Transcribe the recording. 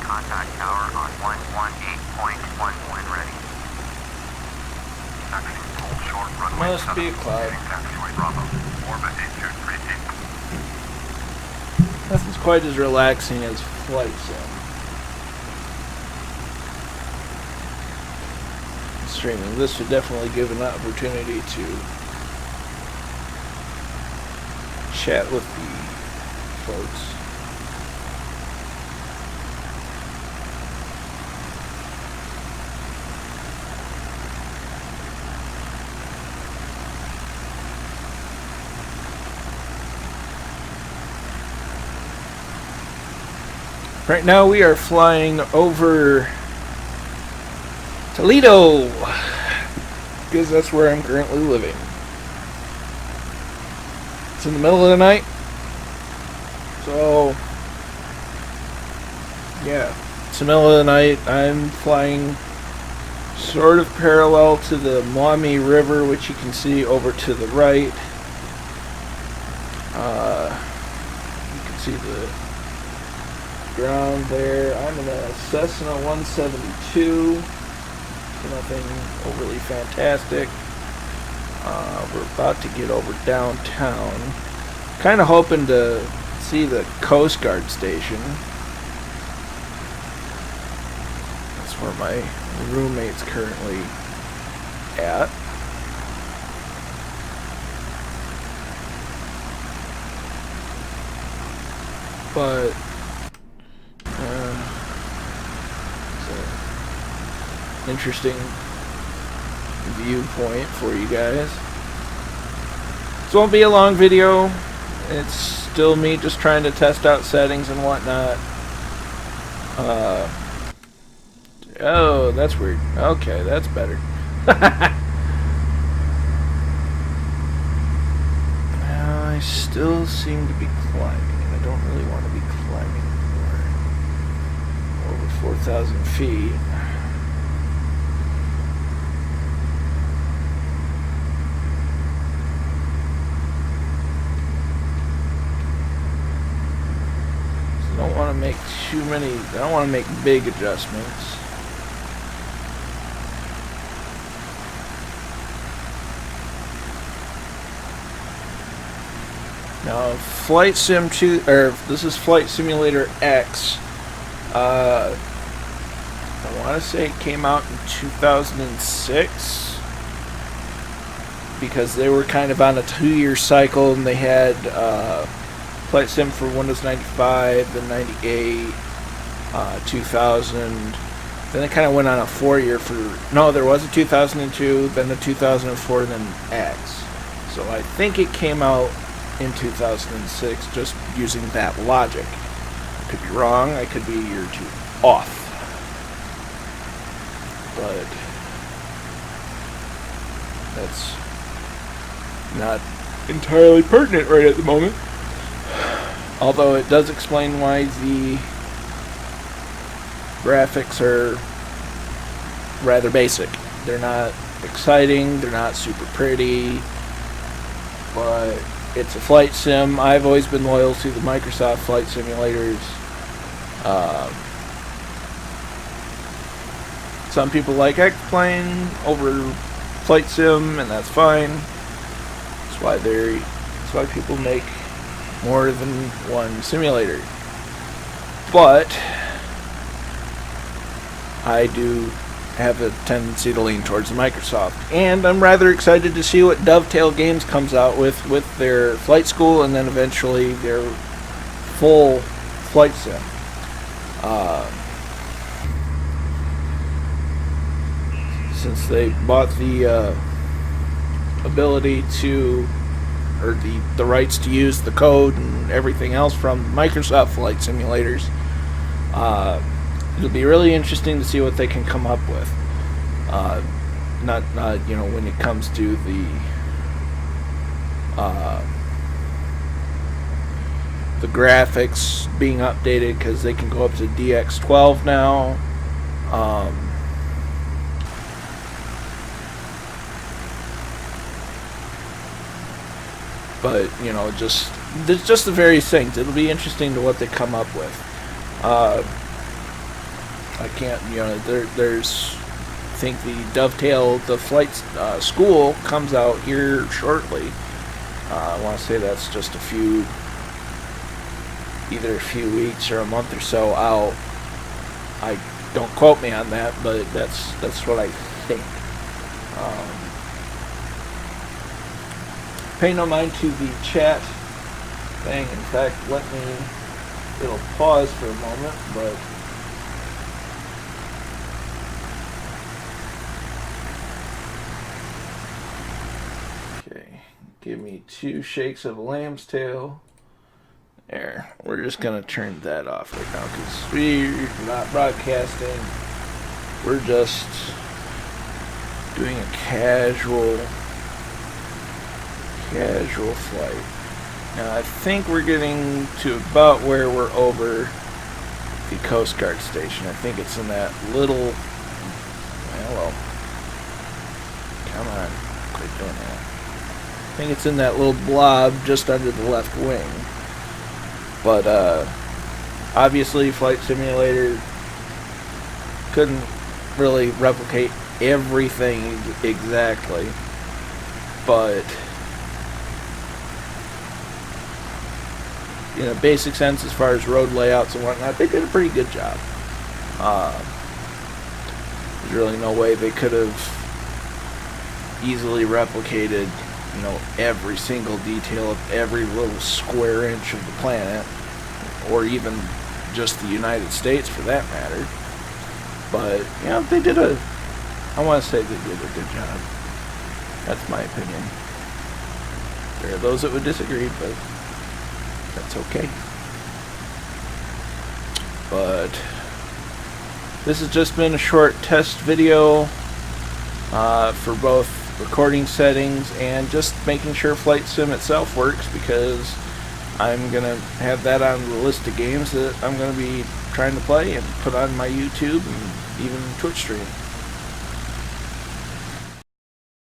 contact tower on 118.1 when ready. Hold short runway. Must be a cloud. Taxiway Bravo. Orbit 8238. Nothing's quite as relaxing as flight sim. Streaming. This would definitely give an opportunity to chat with the folks. Right now we are flying over Toledo, because that's where I'm currently living. It's in the middle of the night, so yeah, it's the middle of the night. I'm flying sort of parallel to the Maumee River, which you can see over to the right. You can see the ground there. I'm in a Cessna 172. Nothing overly fantastic. We're about to get over downtown. Kind of hoping to see the Coast Guard station. That's where my roommate's currently at. But interesting viewpoint for you guys. This won't be a long video. It's still me just trying to test out settings and whatnot. Oh, that's weird. Okay, that's better. I still seem to be climbing, and I don't really want to be climbing anymore. Over 4,000 feet. I don't want to make too many, I don't want to make big adjustments. Now, Flight Sim 2, or this is Flight Simulator X. I want to say it came out in 2006 because they were kind of on a 2-year cycle, and they had Flight Sim for Windows 95, then 98, 2000. Then it kind of went on a 4-year for... No, there was a 2002, then a 2004, then X. So I think it came out in 2006, just using that logic. I could be wrong, I could be a year or two off. But that's not entirely pertinent right at the moment. Although it does explain why the graphics are rather basic. They're not exciting, they're not super pretty, but it's a flight sim. I've always been loyal to the Microsoft flight simulators. Some people like X-Plane over flight sim, and that's fine. That's why people make more than one simulator. But I do have a tendency to lean towards Microsoft, and I'm rather excited to see what Dovetail Games comes out with their flight school, and then eventually their full flight sim. Since they bought the ability to, or the rights to use the code and everything else from Microsoft flight simulators, it'll be really interesting to see what they can come up with. Not when it comes to the graphics being updated, because they can go up to DX12 now. But just the various things. It'll be interesting to what they come up with. I can't, there's, I think the Dovetail, the flight school comes out here shortly. I want to say that's just either a few weeks or a month or so out. I don't quote me on that, but that's what I think. Pay no mind to the chat thing. In fact, it'll pause for a moment, but okay, give me 2 shakes of a lamb's tail. There, we're just gonna turn that off right now because we're not broadcasting. We're just doing a casual flight. Now I think we're getting to about where we're over the Coast Guard station. I think it's in that little, well, come on, quit doing that. I think it's in that little blob just under the left wing. But obviously Flight Simulator couldn't really replicate everything exactly, but in a basic sense, as far as road layouts and whatnot, they did a pretty good job. There's really no way they could have easily replicated, every single detail of every little square inch of the planet, or even just the United States for that matter. But, they did I want to say they did a good job. That's my opinion. There are those that would disagree, but that's okay. But this has just been a short test video for both recording settings and just making sure Flight Sim itself works, because I'm gonna have that on the list of games that I'm gonna be trying to play and put on my YouTube and even Twitch stream.